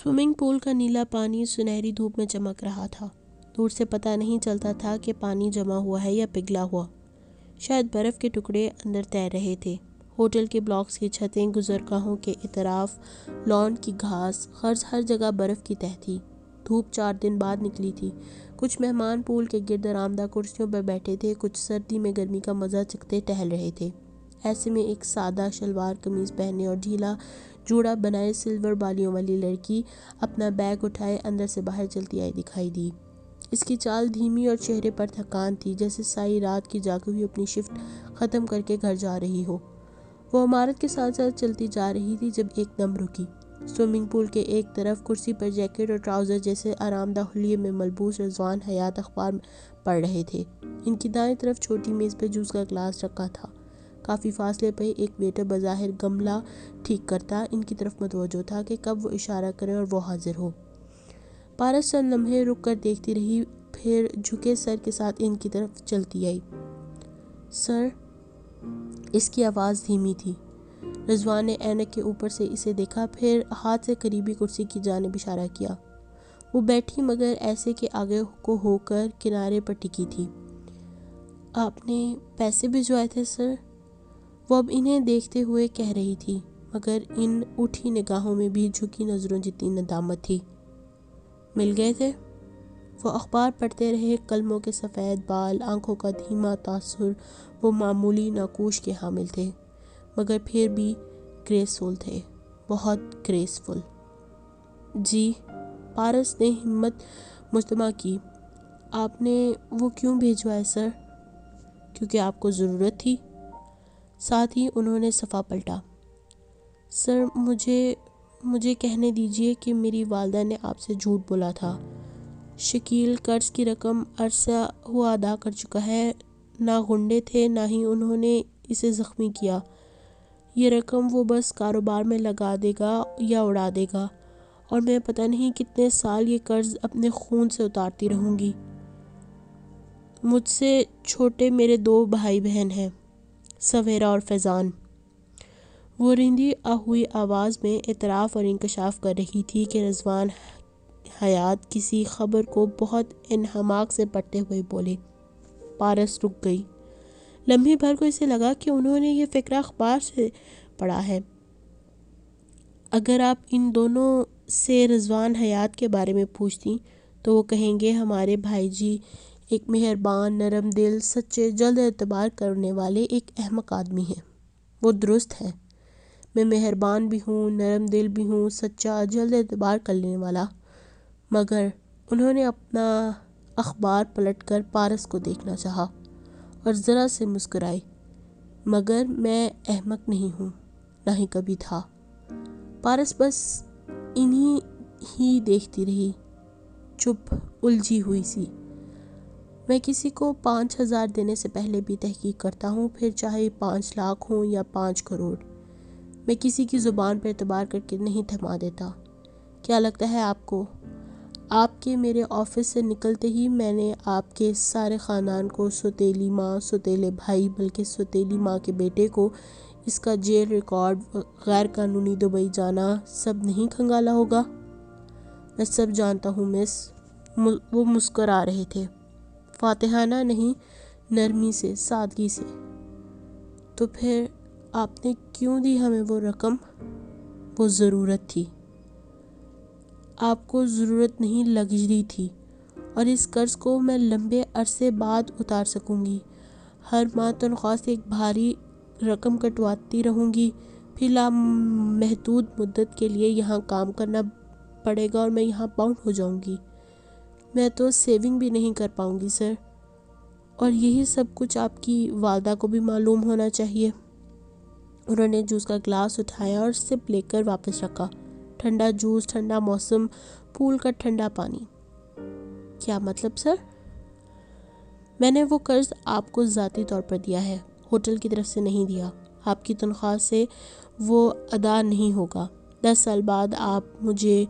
Swimming pool کا نیلا پانی سنہری دھوپ میں چمک رہا تھا۔ دور سے پتہ نہیں چلتا تھا کہ پانی جمع ہوا ہے یا پگھلا ہوا، شاید برف کے ٹکڑے اندر تیر رہے تھے۔ ہوٹل کے بلاکس کی چھتیں، گزرگاہوں کے اطراف لان کی گھاس، ہر جگہ برف کی تہہ تھی۔ دھوپ 4 دن بعد نکلی تھی۔ کچھ مہمان پول کے گرد آرامدہ کرسیوں پر بیٹھے تھے، کچھ سردی میں گرمی کا مزہ چکھتے ٹہل رہے تھے۔ ایسے میں ایک سادہ شلوار قمیض پہنے اور ڈھیلا جوڑا بنائے سلور بالیوں والی لڑکی اپنا بیگ اٹھائے اندر سے باہر چلتی آئی دکھائی دی۔ اس کی چال دھیمی اور چہرے پر تھکان تھی، جیسے ساری رات کی جاگی ہوئی اپنی شفٹ ختم کر کے گھر جا رہی ہو۔ وہ عمارت کے ساتھ ساتھ چلتی جا رہی تھی جب ایک دم رکی۔ سوئمنگ پول کے ایک طرف کرسی پر جیکٹ اور ٹراؤزر جیسے آرامدہ حلیے میں ملبوس رضوان حیات اخبار پڑھ رہے تھے۔ ان کی دائیں طرف چھوٹی میز پہ جوس کا گلاس رکھا تھا۔ کافی فاصلے پہ ایک ویٹر بظاہر گملہ ٹھیک کرتا ان کی طرف متوجہ تھا کہ کب وہ اشارہ کریں اور وہ حاضر ہو۔ پارس چند لمحے رک کر دیکھتی رہی، پھر جھکے سر کے ساتھ ان کی طرف چلتی آئی۔ سر، اس کی آواز دھیمی تھی۔ رضوان نے اینک کے اوپر سے اسے دیکھا، پھر ہاتھ سے قریبی کرسی کی جانب اشارہ کیا۔ وہ بیٹھی مگر ایسے کہ آگے کو ہو کر کنارے پر ٹکی تھی۔ آپ نے پیسے بھجوائے تھے سر؟ وہ اب انہیں دیکھتے ہوئے کہہ رہی تھی، مگر ان اٹھی نگاہوں میں بھی جھکی نظروں جتنی ندامت تھی۔ مل گئے تھے؟ وہ اخبار پڑھتے رہے، قلموں کے سفید بال، آنکھوں کا دھیما تاثر۔ وہ معمولی ناقوش کے حامل تھے، مگر پھر بھی گریسفل تھے، بہت گریسفل۔ جی، پارس نے ہمت مجتمع کی۔ آپ نے وہ کیوں بھیجوائے سر؟ کیونکہ آپ کو ضرورت تھی۔ ساتھ ہی انہوں نے صفحہ پلٹا۔ سر، مجھے کہنے دیجئے کہ میری والدہ نے آپ سے جھوٹ بولا تھا۔ شکیل قرض کی رقم عرصہ ہوا ادا کر چکا ہے۔ نہ غنڈے تھے، نہ ہی انہوں نے اسے زخمی کیا۔ یہ رقم وہ بس کاروبار میں لگا دے گا یا اڑا دے گا، اور میں پتہ نہیں کتنے سال یہ قرض اپنے خون سے اتارتی رہوں گی۔ مجھ سے چھوٹے میرے 2 بھائی بہن ہیں، سویرا اور فیضان۔ وہ رندی ہوئی آواز میں اعتراف اور انکشاف کر رہی تھی کہ رضوان حیات کسی خبر کو بہت انہماک سے پڑھتے ہوئے بولے۔ پارس رک گئی۔ لمحے بھر کو اسے لگا کہ انہوں نے یہ فقرہ اخبار سے پڑھا ہے۔ اگر آپ ان دونوں سے رضوان حیات کے بارے میں پوچھتی تو وہ کہیں گے ہمارے بھائی جی ایک مہربان، نرم دل، سچے، جلد اعتبار کرنے والے ایک احمق آدمی ہیں۔ وہ درست ہیں، میں مہربان بھی ہوں، نرم دل بھی ہوں، سچا، جلد اعتبار کرنے والا۔ مگر انہوں نے اپنا اخبار پلٹ کر پارس کو دیکھنا چاہا اور ذرا سے مسکرائی۔ مگر میں احمق نہیں ہوں، نہ ہی کبھی تھا۔ پارس بس انہیں ہی دیکھتی رہی، چپ، الجھی ہوئی سی۔ میں کسی کو 5,000 دینے سے پہلے بھی تحقیق کرتا ہوں، پھر چاہے 5 لاکھ ہوں یا 5 کروڑ۔ میں کسی کی زبان پر اعتبار کر کے نہیں تھما دیتا۔ کیا لگتا ہے آپ کو؟ آپ کے میرے آفس سے نکلتے ہی میں نے آپ کے سارے خاندان کو، سوتیلی ماں، سوتیلے بھائی، بلکہ سوتیلی ماں کے بیٹے کو، اس کا جیل ریکارڈ، غیر قانونی دبئی جانا، سب نہیں کھنگالا ہوگا؟ میں سب جانتا ہوں مس۔ وہ مسکرا رہے تھے، فاتحانہ نہیں، نرمی سے، سادگی سے۔ تو پھر آپ نے کیوں دی ہمیں وہ رقم؟ وہ ضرورت تھی۔ آپ کو ضرورت نہیں، لگژری تھی، اور اس قرض کو میں لمبے عرصے بعد اتار سکوں گی۔ ہر ماہ تنخواہ سے ایک بھاری رقم کٹواتی رہوں گی، پھر لامحدود مدت کے لیے یہاں کام کرنا پڑے گا اور میں یہاں باؤنڈ ہو جاؤں گی۔ میں تو سیونگ بھی نہیں کر پاؤں گی سر، اور یہی سب کچھ آپ کی والدہ کو بھی معلوم ہونا چاہیے۔ انہوں نے جوس کا گلاس اٹھایا اور سپ لے کر واپس رکھا۔ ٹھنڈا جوس، ٹھنڈا موسم، پول کا ٹھنڈا پانی۔ کیا مطلب سر؟ میں نے وہ قرض آپ کو ذاتی طور پر دیا ہے، ہوٹل کی طرف سے نہیں دیا۔ آپ کی تنخواہ سے وہ ادا نہیں ہوگا۔ 10 سال بعد آپ مجھے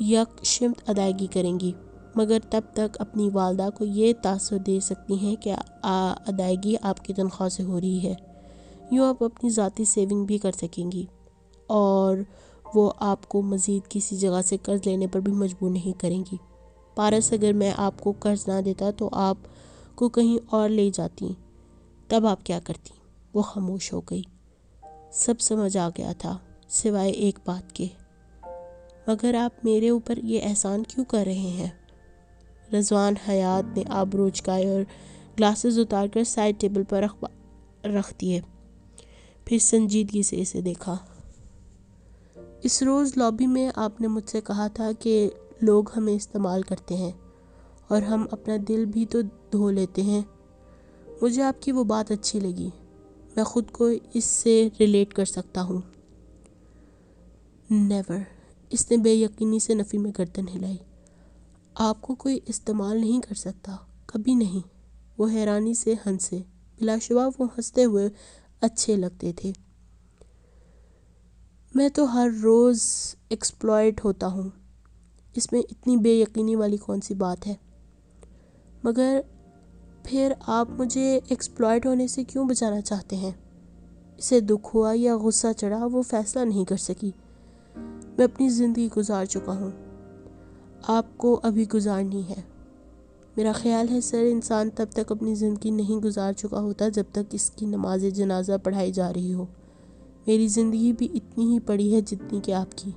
یکشمت ادائیگی کریں گی، مگر تب تک اپنی والدہ کو یہ تاثر دے سکتی ہیں کہ ادائیگی آپ کی تنخواہ سے ہو رہی ہے۔ یوں آپ اپنی ذاتی سیونگ بھی کر سکیں گی، اور وہ آپ کو مزید کسی جگہ سے قرض لینے پر بھی مجبور نہیں کریں گی۔ پارس، اگر میں آپ کو قرض نہ دیتا تو آپ کو کہیں اور لے جاتی، تب آپ کیا کرتی؟ وہ خاموش ہو گئی۔ سب سمجھ آ گیا تھا سوائے ایک بات کے۔ مگر آپ میرے اوپر یہ احسان کیوں کر رہے ہیں؟ رضوان حیات نے آبرو چکائے اور گلاسز اتار کر سائڈ ٹیبل پر رکھ دیے، پھر سنجیدگی سے اسے دیکھا۔ اس روز لابی میں آپ نے مجھ سے کہا تھا کہ لوگ ہمیں استعمال کرتے ہیں اور ہم اپنا دل بھی تو دھو لیتے ہیں۔ مجھے آپ کی وہ بات اچھی لگی، میں خود کو اس سے ریلیٹ کر سکتا ہوں۔ نیور، اس نے بے یقینی سے نفی میں گردن ہلائی۔ آپ کو کوئی استعمال نہیں کر سکتا، کبھی نہیں۔ وہ حیرانی سے ہنسے، بلا شبہ وہ ہنستے ہوئے اچھے لگتے تھے۔ میں تو ہر روز ایکسپلائٹ ہوتا ہوں، اس میں اتنی بے یقینی والی کون سی بات ہے؟ مگر پھر آپ مجھے ایکسپلائٹ ہونے سے کیوں بچانا چاہتے ہیں؟ اسے دکھ ہوا یا غصہ چڑھا وہ فیصلہ نہیں کر سکی۔ میں اپنی زندگی گزار چکا ہوں، آپ کو ابھی گزارنی ہے۔ میرا خیال ہے سر، انسان تب تک اپنی زندگی نہیں گزار چکا ہوتا جب تک اس کی نماز جنازہ پڑھائی جا رہی ہو۔ میری زندگی بھی اتنی ہی پڑی ہے جتنی کہ آپ کی۔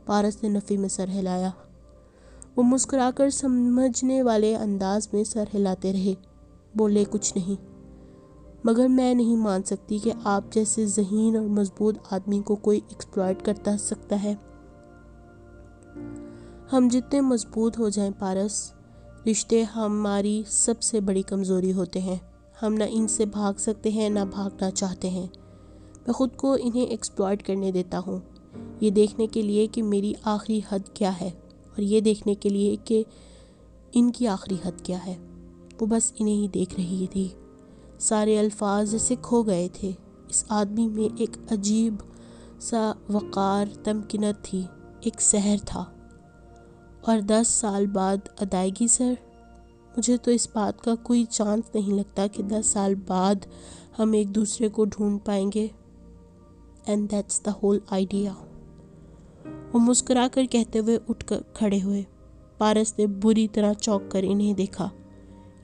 پارس نے نفی میں سر ہلایا۔ وہ مسکرا کر سمجھنے والے انداز میں سر ہلاتے رہے، بولے کچھ نہیں۔ مگر میں نہیں مان سکتی کہ آپ جیسے ذہین اور مضبوط آدمی کو کوئی ایکسپلائٹ کرتا سکتا ہے۔ ہم جتنے مضبوط ہو جائیں پارس، رشتے ہماری سب سے بڑی کمزوری ہوتے ہیں۔ ہم نہ ان سے بھاگ سکتے ہیں نہ بھاگنا چاہتے ہیں۔ میں خود کو انہیں ایکسپلائٹ کرنے دیتا ہوں، یہ دیکھنے کے لیے کہ میری آخری حد کیا ہے اور یہ دیکھنے کے لیے کہ ان کی آخری حد کیا ہے۔ وہ بس انہیں ہی دیکھ رہی تھی۔ سارے الفاظ جیسے کھو گئے تھے۔ اس آدمی میں ایک عجیب سا وقار، تمکنت تھی، ایک سحر تھا۔ اور 10 سال بعد ادائیگی سر؟ مجھے تو اس بات کا کوئی چانس نہیں لگتا کہ 10 سال بعد ہم ایک دوسرے کو ڈھونڈ پائیں گے۔ And that's the whole idea. وہ مسکرا کر کہتے ہوئے اٹھ کر کھڑے ہوئے۔ پارس نے بری طرح چونک کر انہیں دیکھا۔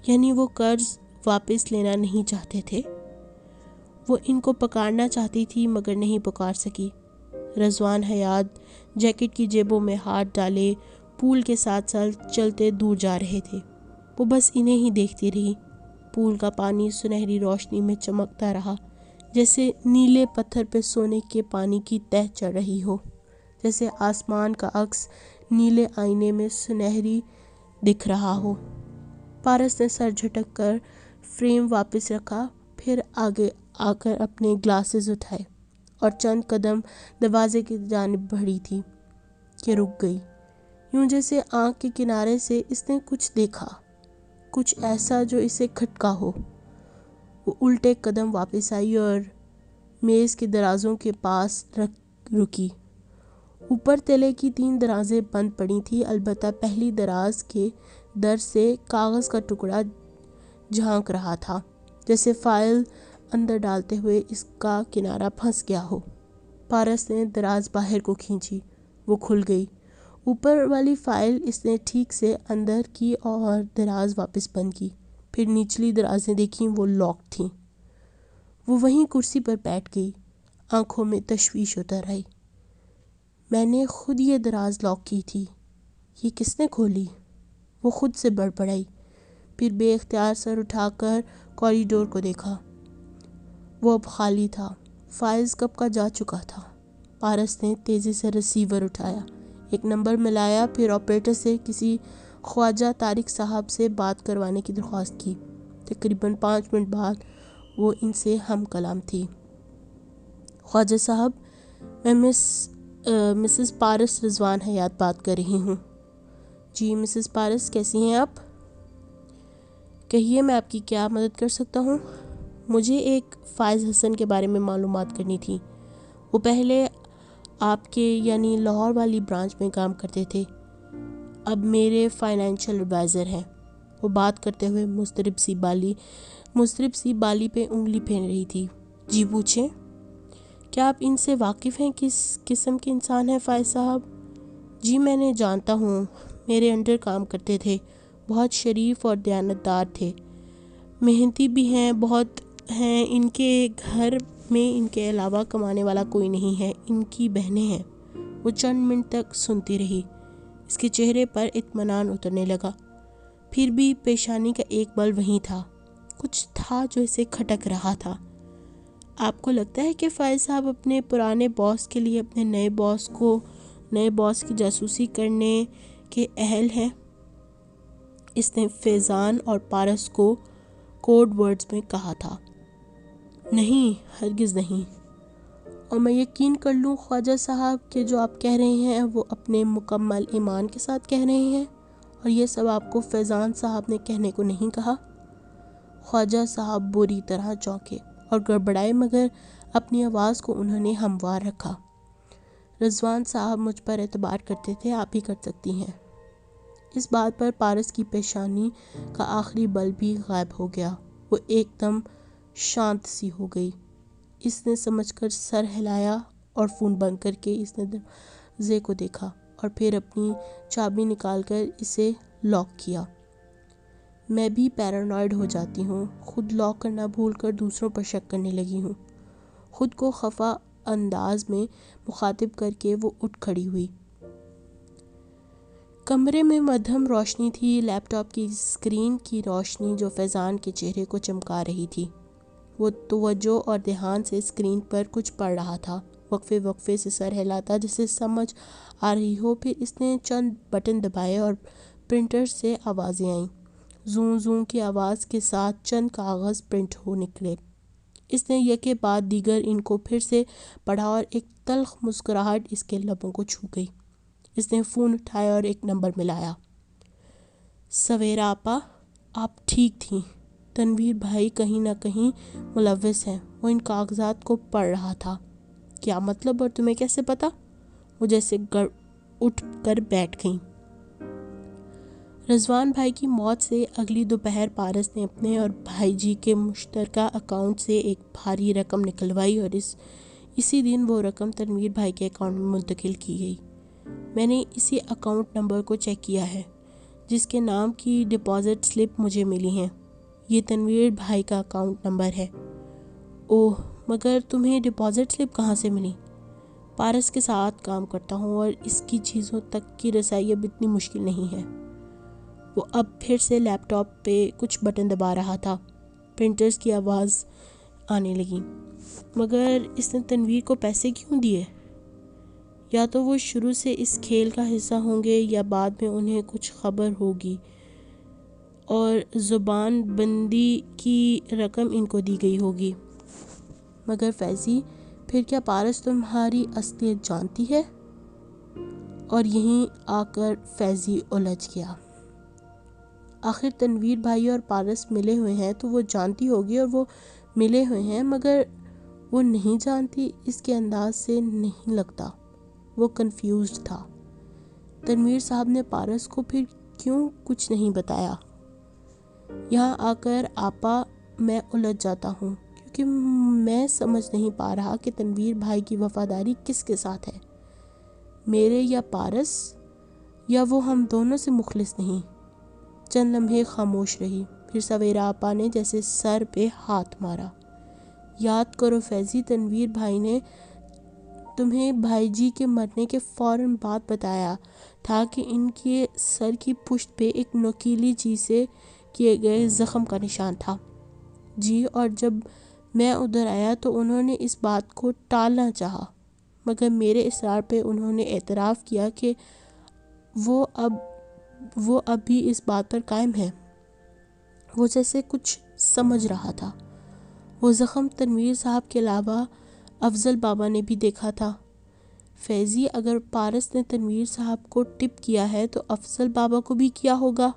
یعنی وہ قرض واپس لینا نہیں چاہتے تھے؟ وہ ان کو پکارنا چاہتی تھی مگر نہیں پکار سکی۔ رضوان حیات جیکٹ کی جیبوں میں ہاتھ ڈالے پول کے ساتھ ساتھ چلتے دور جا رہے تھے۔ وہ بس انہیں ہی دیکھتی رہی۔ پول کا پانی سنہری روشنی میں چمکتا رہا، جیسے نیلے پتھر پہ سونے کے پانی کی تہ چڑھ رہی ہو، جیسے آسمان کا عکس نیلے آئینے میں سنہری دکھ رہا ہو۔ پارس نے سر جھٹک کر فریم واپس رکھا، پھر آگے آ کر اپنے گلاسز اٹھائے اور چند قدم دروازے کی جانب بڑھی تھی کہ رک گئی، یوں جیسے آنکھ کے کنارے سے اس نے کچھ دیکھا، کچھ ایسا جو اسے کھٹکا ہو۔ وہ الٹے قدم واپس آئی اور میز کے درازوں کے پاس رکی۔ اوپر تلے کی 3 درازیں بند پڑی تھیں، البتہ پہلی دراز کے در سے کاغذ کا ٹکڑا جھانک رہا تھا، جیسے فائل اندر ڈالتے ہوئے اس کا کنارہ پھنس گیا ہو۔ پارس نے دراز باہر کو کھینچی، وہ کھل گئی۔ اوپر والی فائل اس نے ٹھیک سے اندر کی اور دراز واپس بند کی۔ پھر نچلی درازیں دیکھیں، وہ لاک تھیں۔ وہ وہیں کرسی پر بیٹھ گئی، آنکھوں میں تشویش اتر آئی۔ میں نے خود یہ دراز لاک کی تھی، یہ کس نے کھولی؟ وہ خود سے بڑبڑائی، پھر بے اختیار سر اٹھا کر کوریڈور کو دیکھا۔ وہ اب خالی تھا، فائلز کب کا جا چکا تھا۔ پارس نے تیزی سے ریسیور اٹھایا، ایک نمبر ملایا، پھر آپریٹر سے کسی خواجہ طارق صاحب سے بات کروانے کی درخواست کی۔ تقریباً 5 منٹ بعد وہ ان سے ہم کلام تھی۔ خواجہ صاحب، میں مسز پارس رضوان حیات بات کر رہی ہوں۔ جی مسز پارس، کیسی ہیں آپ؟ کہیے میں آپ کی کیا مدد کر سکتا ہوں؟ مجھے ایک فائز حسن کے بارے میں معلومات کرنی تھی۔ وہ پہلے آپ کے یعنی لاہور والی برانچ میں کام کرتے تھے، اب میرے فائنینشیل ایڈوائزر ہیں۔ وہ بات کرتے ہوئے مضطرب سی بالی پہ انگلی پھیر رہی تھی۔ جی پوچھیں۔ کیا آپ ان سے واقف ہیں؟ کس قسم کے انسان ہیں فائز صاحب؟ جی میں نے جانتا ہوں، میرے انڈر کام کرتے تھے، بہت شریف اور دیانتدار تھے، محنتی بھی ہیں، بہت ہیں۔ ان کے گھر میں ان کے علاوہ کمانے والا کوئی نہیں ہے، ان کی بہنیں ہیں۔ وہ چند منٹ تک سنتی رہی، اس کے چہرے پر اطمینان اترنے لگا، پھر بھی پیشانی کا ایک بل وہیں تھا، کچھ تھا جو اسے کھٹک رہا تھا۔ آپ کو لگتا ہے کہ فائز صاحب اپنے پرانے باس کے لیے اپنے نئے باس کی جاسوسی کرنے کے اہل ہیں؟ اس نے فیضان اور پارس کو کوڈ ورڈز میں کہا تھا۔ نہیں، ہرگز نہیں۔ اور میں یقین کر لوں خواجہ صاحب کہ جو آپ کہہ رہے ہیں وہ اپنے مکمل ایمان کے ساتھ کہہ رہے ہیں، اور یہ سب آپ کو فیضان صاحب نے کہنے کو نہیں کہا؟ خواجہ صاحب بری طرح چونکے اور گڑبڑائے، مگر اپنی آواز کو انہوں نے ہموار رکھا۔ رضوان صاحب مجھ پر اعتبار کرتے تھے، آپ ہی کر سکتی ہیں۔ اس بات پر پارس کی پیشانی کا آخری بل بھی غائب ہو گیا، وہ ایک دم شانت سی ہو گئی۔ اس نے سمجھ کر سر ہلایا اور فون بند کر کے اس نے دروازے کو دیکھا اور پھر اپنی چابی نکال کر اسے لاک کیا۔ میں بھی پیرانوئڈ ہو جاتی ہوں، خود لاک کرنا بھول کر دوسروں پر شک کرنے لگی ہوں۔ خود کو خفا انداز میں مخاطب کر کے وہ اٹھ کھڑی ہوئی۔ کمرے میں مدھم روشنی تھی، لیپ ٹاپ کی اسکرین کی روشنی جو فیضان کے چہرے کو چمکا رہی تھی۔ وہ توجہ اور دھیان سے اسکرین پر کچھ پڑھ رہا تھا، وقفے وقفے سے سر ہلاتا جسے سمجھ آ رہی ہو، پھر اس نے چند بٹن دبائے اور پرنٹر سے آوازیں آئیں۔ زوں زوں کی آواز کے ساتھ چند کاغذ پرنٹ ہو نکلے۔ اس نے یکے بعد دیگر ان کو پھر سے پڑھا اور ایک تلخ مسکراہٹ اس کے لبوں کو چھو گئی۔ اس نے فون اٹھایا اور ایک نمبر ملایا۔ سویرا آپا، آپ ٹھیک تھیں؟ تنویر بھائی کہیں نہ کہیں ملوث ہیں۔ وہ ان کاغذات کو پڑھ رہا تھا۔ کیا مطلب، اور تمہیں کیسے پتا؟ وہ جیسے اٹھ کر بیٹھ گئیں۔ رضوان بھائی کی موت سے اگلی دوپہر پارس نے اپنے اور بھائی جی کے مشترکہ اکاؤنٹ سے ایک بھاری رقم نکلوائی اور اسی دن وہ رقم تنویر بھائی کے اکاؤنٹ میں منتقل کی گئی۔ میں نے اسی اکاؤنٹ نمبر کو چیک کیا ہے جس کے نام کی ڈپازٹ سلپ مجھے ملی ہیں۔ یہ تنویر بھائی کا اکاؤنٹ نمبر ہے۔ اوہ، مگر تمہیں ڈپازٹ سلپ کہاں سے ملی؟ پارس کے ساتھ کام کرتا ہوں اور اس کی چیزوں تک کی رسائی اب اتنی مشکل نہیں ہے۔ وہ اب پھر سے لیپ ٹاپ پہ کچھ بٹن دبا رہا تھا۔ پرنٹرز کی آواز آنے لگی۔ مگر اس نے تنویر کو پیسے کیوں دیے؟ یا تو وہ شروع سے اس کھیل کا حصہ ہوں گے یا بعد میں انہیں کچھ خبر ہوگی اور زبان بندی کی رقم ان کو دی گئی ہوگی۔ مگر فیضی، پھر کیا پارس تمہاری اصلیت جانتی ہے؟ اور یہیں آ کر فیضی الجھ گیا۔ آخر تنویر بھائی اور پارس ملے ہوئے ہیں تو وہ جانتی ہوگی، اور وہ ملے ہوئے ہیں مگر وہ نہیں جانتی، اس کے انداز سے نہیں لگتا۔ وہ کنفیوزڈ تھا۔ تنویر صاحب نے پارس کو پھر کیوں کچھ نہیں بتایا؟ یہاں آ کر آپا میں الجھ جاتا ہوں، کیونکہ میں سمجھ نہیں پا رہا کہ تنویر بھائی کی وفاداری کس کے ساتھ ہے، میرے یا پارس، یا وہ ہم دونوں سے مخلص نہیں۔ چند لمحے خاموش رہی، پھر سویرا آپا نے جیسے سر پہ ہاتھ مارا۔ یاد کرو فیضی، تنویر بھائی نے تمہیں بھائی جی کے مرنے کے فوراً بعد بتایا تھا کہ ان کے سر کی پشت پہ ایک نوکیلی چیز سے کیے گئے زخم کا نشان تھا۔ جی، اور جب میں ادھر آیا تو انہوں نے اس بات کو ٹالنا چاہا، مگر میرے اصرار پہ انہوں نے اعتراف کیا کہ وہ اب بھی اس بات پر قائم ہے۔ وہ جیسے کچھ سمجھ رہا تھا۔ وہ زخم تنویر صاحب کے علاوہ افضل بابا نے بھی دیکھا تھا۔ فیضی، اگر پارس نے تنویر صاحب کو ٹپ کیا ہے تو افضل بابا کو بھی کیا ہوگا؟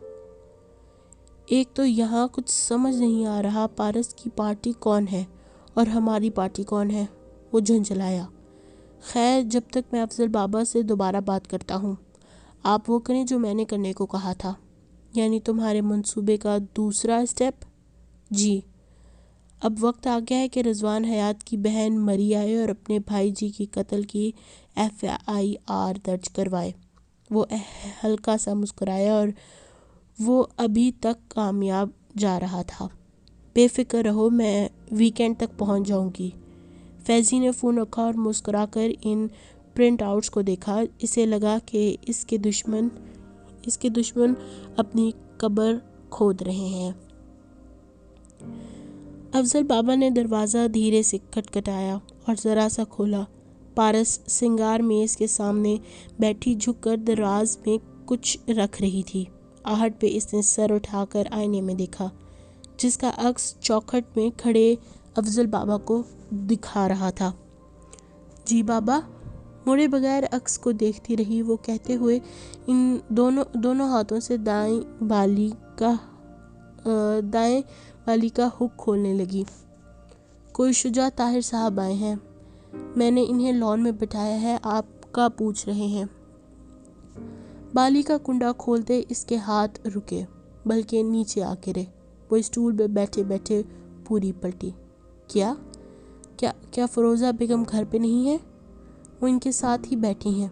ایک تو یہاں کچھ سمجھ نہیں آ رہا، پارس کی پارٹی کون ہے اور ہماری پارٹی کون ہے؟ وہ جھنجھلایا۔ خیر، جب تک میں افضل بابا سے دوبارہ بات کرتا ہوں، آپ وہ کریں جو میں نے کرنے کو کہا تھا، یعنی تمہارے منصوبے کا دوسرا اسٹیپ۔ جی، اب وقت آ گیا ہے کہ رضوان حیات کی بہن مری آئے اور اپنے بھائی جی کی قتل کی FIR درج کروائے۔ وہ ہلکا سا مسکرایا اور وہ ابھی تک کامیاب جا رہا تھا۔ بے فکر رہو، میں ویکینڈ تک پہنچ جاؤں گی۔ فیضی نے فون رکھا اور مسکرا کر ان پرنٹ آؤٹس کو دیکھا۔ اسے لگا کہ اس کے دشمن اپنی قبر کھود رہے ہیں۔ افضل بابا نے دروازہ دھیرے سے کھٹکھٹایا اور ذرا سا کھولا۔ پارس سنگار میز کے سامنے بیٹھی جھک کر دراز میں کچھ رکھ رہی تھی۔ آہٹ پہ اس نے سر اٹھا کر آئینے میں دیکھا، جس کا عکس چوکھٹ میں کھڑے افضل بابا کو دکھا رہا تھا۔ جی بابا؟ مڑے بغیر عکس کو دیکھتی رہی وہ، کہتے ہوئے ان دونوں ہاتھوں سے دائیں بالی کا ہک کھولنے لگی۔ کوئی شجاع طاہر صاحب آئے ہیں، میں نے انہیں لان میں بٹھایا ہے، آپ کا پوچھ رہے ہیں۔ بالی کا کنڈا کھولتے اس کے ہاتھ رکے، بلکہ نیچے آ گرے۔ وہ اسٹول پہ بیٹھے بیٹھے پوری پلٹی۔ کیا فروزہ بیگم گھر پہ نہیں ہے؟ وہ ان کے ساتھ ہی بیٹھی ہیں۔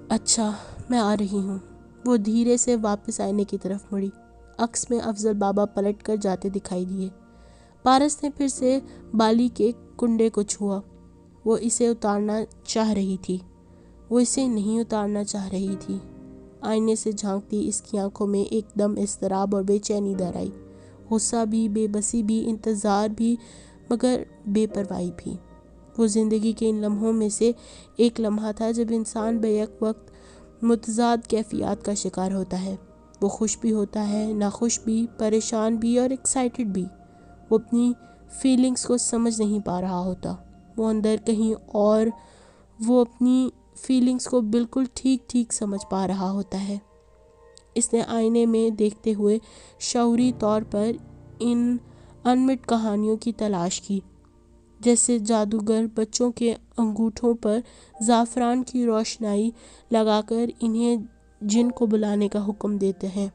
اچھا، میں آ رہی ہوں۔ وہ دھیرے سے واپس آئینے کی طرف مڑی۔ عکس میں افضل بابا پلٹ کر جاتے دکھائی دیے۔ پارس نے پھر سے بالی کے کنڈے کو چھوا۔ وہ اسے اتارنا چاہ رہی تھی، وہ اسے نہیں اتارنا چاہ رہی تھی۔ آئینے سے جھانکتی اس کی آنکھوں میں ایک دم اضطراب اور بے چینی در آئی، غصہ بھی، بے بسی بھی، انتظار بھی، مگر بے پرواہی بھی۔ وہ زندگی کے ان لمحوں میں سے ایک لمحہ تھا جب انسان بیک وقت متضاد کیفیات کا شکار ہوتا ہے۔ وہ خوش بھی ہوتا ہے، ناخوش بھی، پریشان بھی اور ایکسائٹڈ بھی۔ وہ اپنی فیلنگز کو سمجھ نہیں پا رہا ہوتا، وہ اندر کہیں اور وہ اپنی فیلنگز کو بالکل ٹھیک سمجھ پا رہا ہوتا ہے۔ اس نے آئینے میں دیکھتے ہوئے شعوری طور پر ان انمٹ کہانیوں کی تلاش کی، جیسے جادوگر بچوں کے انگوٹھوں پر زعفران کی روشنائی لگا کر انہیں جن کو بلانے کا حکم دیتے ہیں۔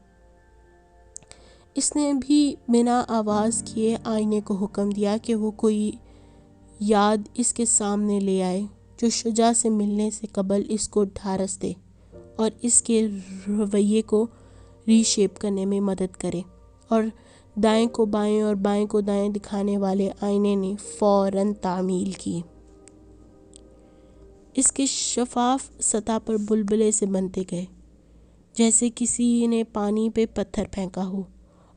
اس نے بھی بنا آواز کیے آئینے کو حکم دیا کہ وہ کوئی یاد اس کے سامنے لے آئے جو شجاع سے ملنے سے قبل اس کو ڈھارس دے اور اس کے رویے کو ری شیپ کرنے میں مدد کرے۔ اور دائیں کو بائیں اور بائیں کو دائیں دکھانے والے آئینے نے فوراً تعمیل کی۔ اس کے شفاف سطح پر بلبلے سے بنتے گئے، جیسے کسی نے پانی پہ پتھر پھینکا ہو،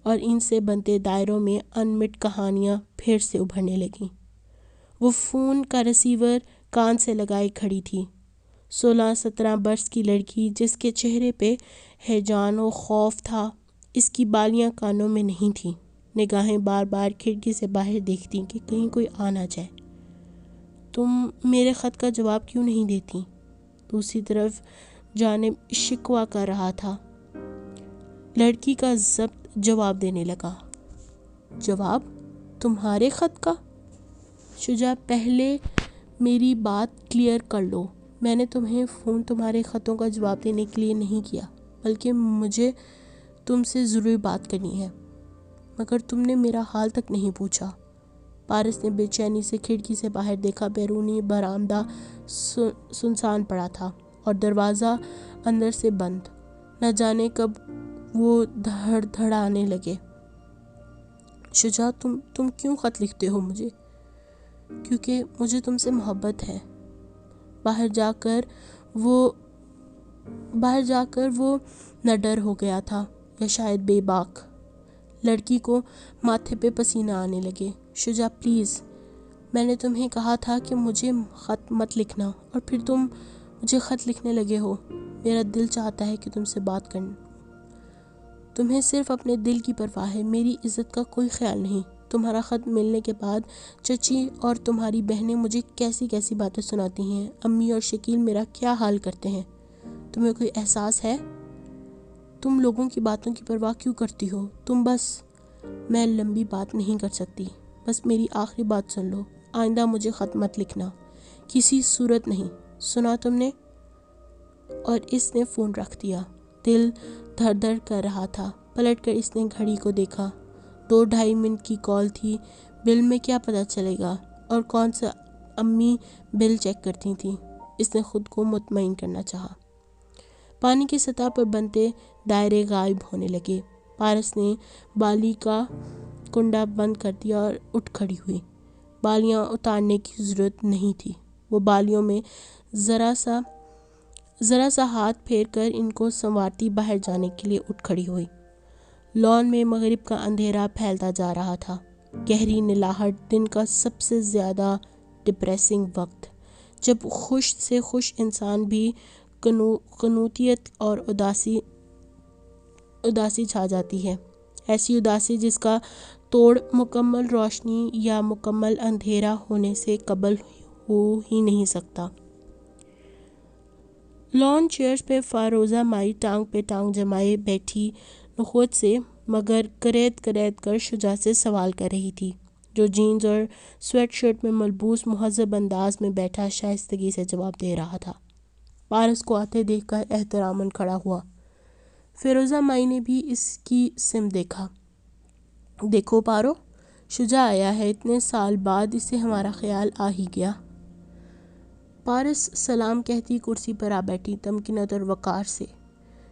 اور ان سے بنتے دائروں میں انمٹ کہانیاں پھر سے ابھرنے لگیں۔ وہ فون کا ریسیور کان سے لگائے کھڑی تھی، 16-17 برس کی لڑکی جس کے چہرے پہ ہیجان و خوف تھا۔ اس کی بالیاں کانوں میں نہیں تھیں، نگاہیں بار بار کھڑکی سے باہر دیکھتی کہ کہیں کوئی آ نہ جائے۔ تم میرے خط کا جواب کیوں نہیں دیتی؟ دوسری طرف جانب شکوہ کر رہا تھا۔ لڑکی کا ضبط جواب دینے لگا۔ جواب؟ تمہارے خط کا؟ شجاع، پہلے میری بات کلیئر کر لو۔ میں نے تمہیں فون تمہارے خطوں کا جواب دینے کے لیے نہیں کیا، بلکہ مجھے تم سے ضروری بات کرنی ہے، مگر تم نے میرا حال تک نہیں پوچھا۔ پارس نے بے چینی سے کھڑکی سے باہر دیکھا۔ بیرونی برآمدہ سنسان پڑا تھا اور دروازہ اندر سے بند۔ نہ جانے کب وہ دھڑدھڑانے لگے۔ شجاع، تم کیوں خط لکھتے ہو مجھے؟ کیونکہ مجھے تم سے محبت ہے۔ باہر جا کر وہ نہ ڈر ہو گیا تھا یا شاید بے باک۔ لڑکی کو ماتھے پہ پسینہ آنے لگے۔ شجاع پلیز، میں نے تمہیں کہا تھا کہ مجھے خط مت لکھنا، اور پھر تم مجھے خط لکھنے لگے ہو۔ میرا دل چاہتا ہے کہ تم سے بات کروں۔ تمہیں صرف اپنے دل کی پرواہ ہے، میری عزت کا کوئی خیال نہیں۔ تمہارا خط ملنے کے بعد چچی اور تمہاری بہنیں مجھے کیسی کیسی باتیں سناتی ہیں، امی اور شکیل میرا کیا حال کرتے ہیں۔ تمہیں کوئی احساس ہے؟ تم لوگوں کی باتوں کی پرواہ کیوں کرتی ہو؟ میں لمبی بات نہیں کر سکتی، بس میری آخری بات سن لو۔ آئندہ مجھے خط مت لکھنا، کسی صورت نہیں، سنا تم نے؟ اور اس نے فون رکھ دیا۔ دل دھڑ دھڑ کر رہا تھا۔ پلٹ کر اس نے گھڑی کو دیکھا۔ 2-2.5 منٹ کی کال تھی، بل میں کیا پتہ چلے گا، اور کون سا امی بل چیک کرتی تھیں۔ اس نے خود کو مطمئن کرنا چاہا۔ پانی کی سطح پر بنتے دائرے غائب ہونے لگے۔ پارس نے بالی کا کنڈا بند کر دیا اور اٹھ کھڑی ہوئی۔ بالیاں اتارنے کی ضرورت نہیں تھی۔ وہ بالیوں میں ذرا سا ہاتھ پھیر کر ان کو سنوارتی باہر جانے کے لیے اٹھ کھڑی ہوئی۔ لان میں مغرب کا اندھیرا پھیلتا جا رہا تھا۔ گہری نیلاہٹ، دن کا سب سے زیادہ ڈپریسنگ وقت، جب خوش سے خوش انسان بھی قنوطیت اور اداسی چھا جاتی ہے۔ ایسی اداسی جس کا توڑ مکمل روشنی یا مکمل اندھیرا ہونے سے قبل ہو ہی نہیں سکتا۔ لان چیئرز پہ فیروزہ مائی ٹانگ پہ ٹانگ جمائے بیٹھی نخوت سے مگر کریت کر شجاع سے سوال کر رہی تھی، جو جینز اور سویٹ شرٹ میں ملبوس مہذب انداز میں بیٹھا شائستگی سے جواب دے رہا تھا۔ پارس کو آتے دیکھ کر احتراماً کھڑا ہوا۔ فیروزہ مائی نے بھی اس کی سمت دیکھا۔ دیکھو پارو، شجاع آیا ہے، اتنے سال بعد اسے ہمارا خیال آ ہی گیا۔ پارس سلام کہتی کرسی پر آ بیٹھی، تمکنت اور وقار سے،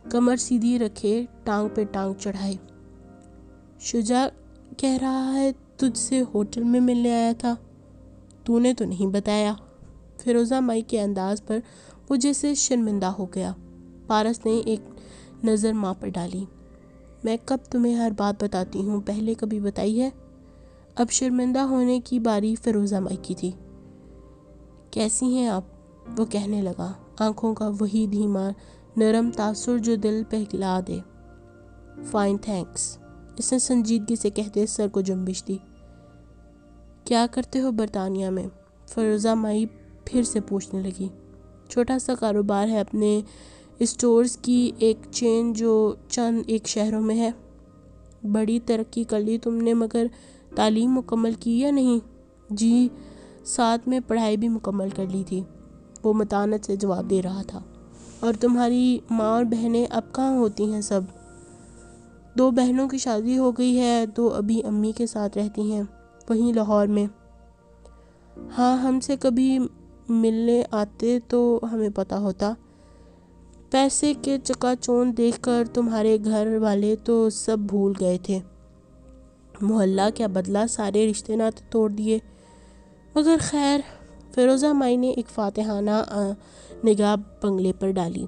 کمر سیدھی رکھے، ٹانگ پہ ٹانگ چڑھائے۔ شجاع کہہ رہا ہے تجھ سے ہوٹل میں ملنے آیا تھا، تو نے تو نہیں بتایا۔ فیروزہ مائی کے انداز پر وہ جیسے شرمندہ ہو گیا۔ پارس نے ایک نظر ماں پر ڈالی۔ میں کب تمہیں ہر بات بتاتی ہوں، پہلے کبھی بتائی ہے؟ اب شرمندہ ہونے کی باری فیروزہ مائی کی تھی۔ کیسی ہیں آپ؟ وہ کہنے لگا، آنکھوں کا وہی دھیما نرم تاثر جو دل پگھلا دے۔ فائن تھینکس، اس نے سنجیدگی سے کہتے سر کو جنبش دی۔ کیا کرتے ہو برطانیہ میں؟ فیروزہ مائی پھر سے پوچھنے لگی۔ چھوٹا سا کاروبار ہے، اپنے اسٹورز کی ایک چین جو چند ایک شہروں میں ہے۔ بڑی ترقی کر لی تم نے، مگر تعلیم مکمل کی یا نہیں؟ جی، ساتھ میں پڑھائی بھی مکمل کر لی تھی، وہ متانت سے جواب دے رہا تھا۔ اور تمہاری ماں اور بہنیں اب کہاں ہوتی ہیں سب؟ 2 بہنوں کی شادی ہو گئی ہے، 2 ابھی امی کے ساتھ رہتی ہیں، وہیں لاہور میں۔ ہاں، ہم سے کبھی ملنے آتے تو ہمیں پتہ ہوتا۔ پیسے کے چکا چوند دیکھ کر تمہارے گھر والے تو سب بھول گئے تھے۔ محلہ کیا بدلا، سارے رشتے ناتے توڑ دیے۔ مگر خیر، فیروزہ مائی نے ایک فاتحانہ نگاہ بنگلے پر ڈالی۔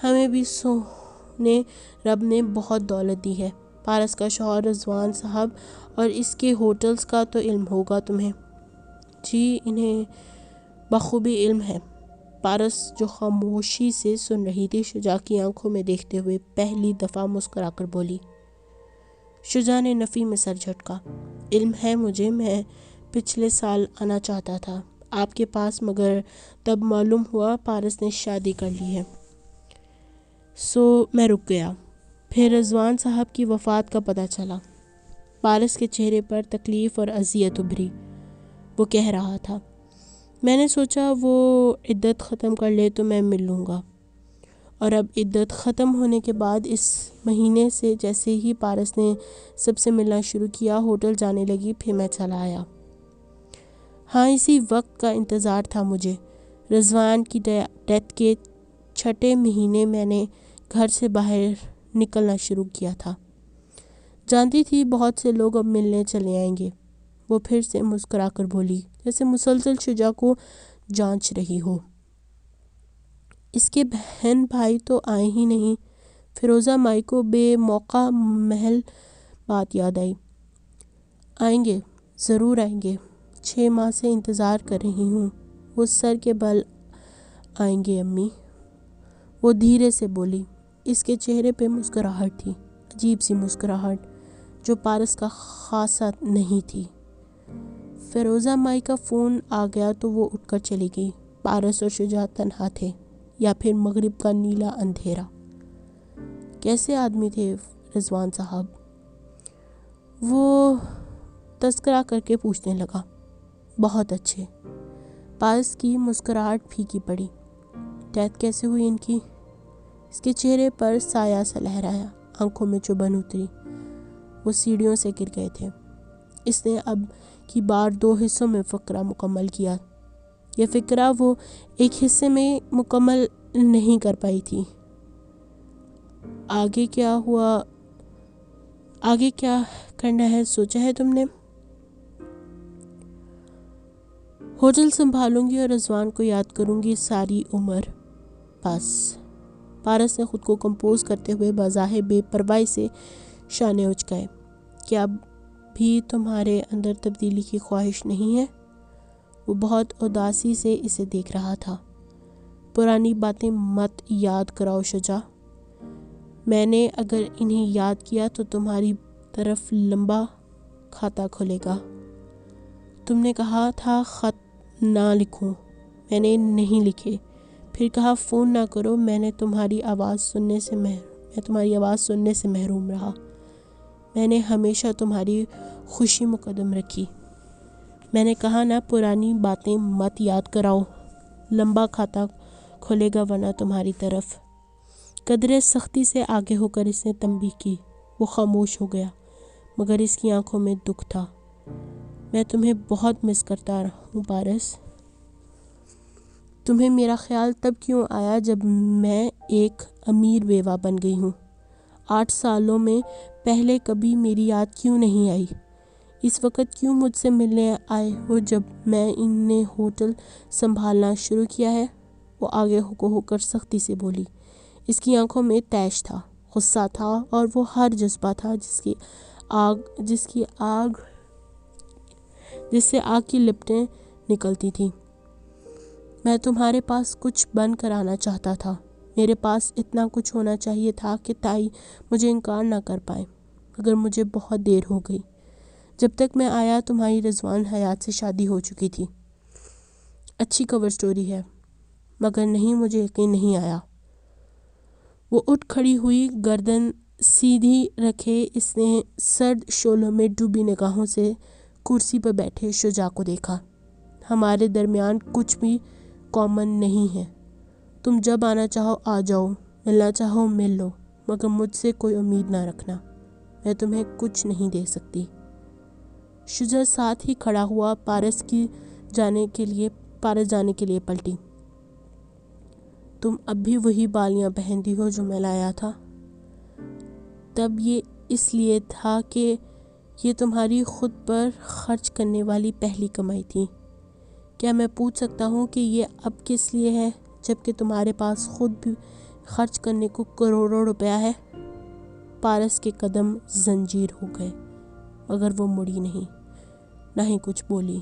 ہمیں بھی سونے رب نے بہت دولت دی ہے۔ پارس کا شوہر رضوان صاحب اور اس کے ہوٹلز کا تو علم ہوگا تمہیں؟ جی، انہیں بخوبی علم ہے۔ پارس جو خاموشی سے سن رہی تھی، شجاع کی آنکھوں میں دیکھتے ہوئے پہلی دفعہ مسکرا کر بولی۔ شجاع نے نفی میں سر جھٹکا۔ علم ہے مجھے، میں پچھلے سال آنا چاہتا تھا آپ کے پاس، مگر تب معلوم ہوا پارس نے شادی کر لی ہے، سو میں رک گیا۔ پھر رضوان صاحب کی وفات کا پتہ چلا۔ پارس کے چہرے پر تکلیف اور اذیت ابھری۔ وہ کہہ رہا تھا، میں نے سوچا وہ عدت ختم کر لے تو میں مل لوں گا، اور اب عدت ختم ہونے کے بعد اس مہینے سے جیسے ہی پارس نے سب سے ملنا شروع کیا، ہوٹل جانے لگی، پھر میں چلا آیا۔ ہاں، اسی وقت کا انتظار تھا مجھے۔ رضوان کی ڈیتھ کے 6 مہینے میں نے گھر سے باہر نکلنا شروع کیا تھا۔ جانتی تھی بہت سے لوگ اب ملنے چلے آئیں گے۔ وہ پھر سے مسکرا کر بولی، جیسے مسلسل شجاع کو جانچ رہی ہو۔ اس کے بہن بھائی تو آئے ہی نہیں۔ فیروزہ مائی کو بے موقع محل بات یاد آئی۔ آئیں گے، ضرور آئیں گے، 6 ماہ سے انتظار کر رہی ہوں، وہ سر کے بل آئیں گے امی، وہ دھیرے سے بولی۔ اس کے چہرے پہ مسکراہٹ تھی، عجیب سی مسکراہٹ جو پارس کا خاصہ نہیں تھی۔ فیروزہ مائی کا فون آ گیا تو وہ اٹھ کر چلی گئی۔ پارس اور شجاع تنہا تھے، یا پھر مغرب کا نیلا اندھیرا۔ کیسے آدمی تھے رضوان صاحب؟ وہ تذکرہ کر کے پوچھنے لگا۔ بہت اچھے۔ پارس کی مسکراہٹ پھیکی پڑی۔ ڈیتھ کیسے ہوئی ان کی؟ اس کے چہرے پر سایہ سا لہرایا، آنکھوں میں چبھن اتری۔ وہ سیڑھیوں سے گر گئے تھے۔ اس نے اب کی بار 2 حصوں میں فقرہ مکمل کیا۔ یہ فقرہ وہ ایک حصے میں مکمل نہیں کر پائی تھی۔ آگے کیا ہوا؟ آگے کیا کرنا ہے سوچا ہے تم نے؟ ہوٹل سنبھالوں گی اور رضوان کو یاد کروں گی ساری عمر، بس۔ پارس نے خود کو کمپوز کرتے ہوئے بظاہر بے پرواہی سے شانے اچکائے۔ کیا اب بھی تمہارے اندر تبدیلی کی خواہش نہیں ہے؟ وہ بہت اداسی سے اسے دیکھ رہا تھا۔ پرانی باتیں مت یاد کراؤ شجاع، میں نے اگر انہیں یاد کیا تو تمہاری طرف لمبا کھاتا کھلے گا۔ تم نے کہا تھا خط نہ لکھوں، میں نے نہیں لکھے۔ پھر کہا فون نہ کرو، میں تمہاری آواز سننے سے محروم رہا۔ میں نے ہمیشہ تمہاری خوشی مقدم رکھی۔ میں نے کہا نا پرانی باتیں مت یاد کراؤ، لمبا کھاتا کھلے گا ورنہ تمہاری طرف۔ قدرے سختی سے آگے ہو کر اس نے تنبیہ کی۔ وہ خاموش ہو گیا مگر اس کی آنکھوں میں دکھ تھا۔ میں تمہیں بہت مس کرتا ہوں پارس۔ تمہیں میرا خیال تب کیوں آیا جب میں ایک امیر بیوہ بن گئی ہوں؟ 8 سالوں میں پہلے کبھی میری یاد کیوں نہیں آئی؟ اس وقت کیوں مجھ سے ملنے آئے ہو جب میں نے ہوٹل سنبھالنا شروع کیا ہے؟ وہ آگے ہو کر سختی سے بولی۔ اس کی آنکھوں میں طیش تھا، غصہ تھا اور وہ ہر جذبہ تھا جس سے آگ کی لپٹیں نکلتی تھیں۔ میں تمہارے پاس کچھ بن کر آنا چاہتا تھا۔ میرے پاس اتنا کچھ ہونا چاہیے تھا کہ تائی مجھے انکار نہ کر پائے، مگر مجھے بہت دیر ہو گئی۔ جب تک میں آیا تمہاری رضوان حیات سے شادی ہو چکی تھی۔ اچھی کور سٹوری ہے، مگر نہیں، مجھے یقین نہیں آیا۔ وہ اٹھ کھڑی ہوئی، گردن سیدھی رکھے اس نے سرد شعلوں میں ڈوبی نگاہوں سے کرسی پر بیٹھے شجاع کو دیکھا۔ ہمارے درمیان کچھ بھی کامن نہیں ہے۔ تم جب آنا چاہو آ جاؤ، ملنا چاہو مل لو، مگر مجھ سے کوئی امید نہ رکھنا، میں تمہیں کچھ نہیں دے سکتی۔ شجاع ساتھ ہی کھڑا ہوا، پارس جانے کے لیے پلٹی۔ تم اب بھی وہی بالیاں پہنتی ہو جو میں لایا تھا؟ تب یہ اس لیے تھا کہ یہ تمہاری خود پر خرچ کرنے والی پہلی کمائی تھی۔ کیا میں پوچھ سکتا ہوں کہ یہ اب کس لیے ہے جبکہ تمہارے پاس خود بھی خرچ کرنے کو کروڑوں روپیہ ہے؟ پارس کے قدم زنجیر ہو گئے مگر وہ مڑی نہیں، نہ ہی کچھ بولی۔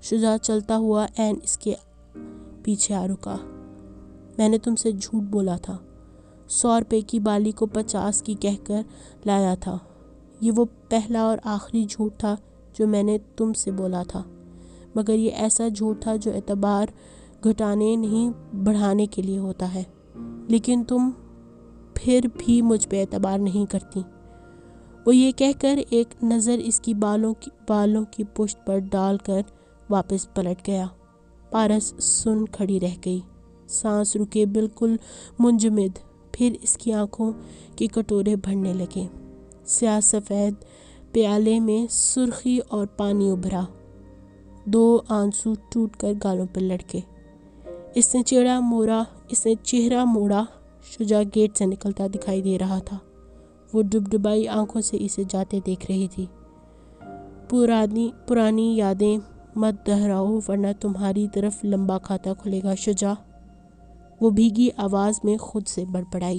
شجاع چلتا ہوا عین اس کے پیچھے آ رکا۔ میں نے تم سے جھوٹ بولا تھا، 100 روپے کی بالی کو 50 کی کہہ کر لایا تھا۔ یہ وہ پہلا اور آخری جھوٹ تھا جو میں نے تم سے بولا تھا، مگر یہ ایسا جھوٹ تھا جو اعتبار گھٹانے نہیں بڑھانے کے لیے ہوتا ہے، لیکن تم پھر بھی مجھ پہ اعتبار نہیں کرتی۔ وہ یہ کہہ کر ایک نظر اس کی بالوں کی پشت پر ڈال کر واپس پلٹ گیا۔ پارس سن کھڑی رہ گئی، سانس رکے، بالکل منجمد۔ پھر اس کی آنکھوں کے کٹورے بھرنے لگے۔ سیاہ سفید پیالے میں سرخی اور پانی ابھرا، 2 آنسو ٹوٹ کر گالوں پر لڑکے۔ اس نے چہرہ موڑا۔ شجاع گیٹ سے نکلتا دکھائی دے رہا تھا۔ وہ ڈبڈبائی آنکھوں سے اسے جاتے دیکھ رہی تھی۔ پرانی یادیں مت دہراؤ ورنہ تمہاری طرف لمبا کھاتا کھلے گا شجاع، وہ بھیگی آواز میں خود سے بڑبڑائی۔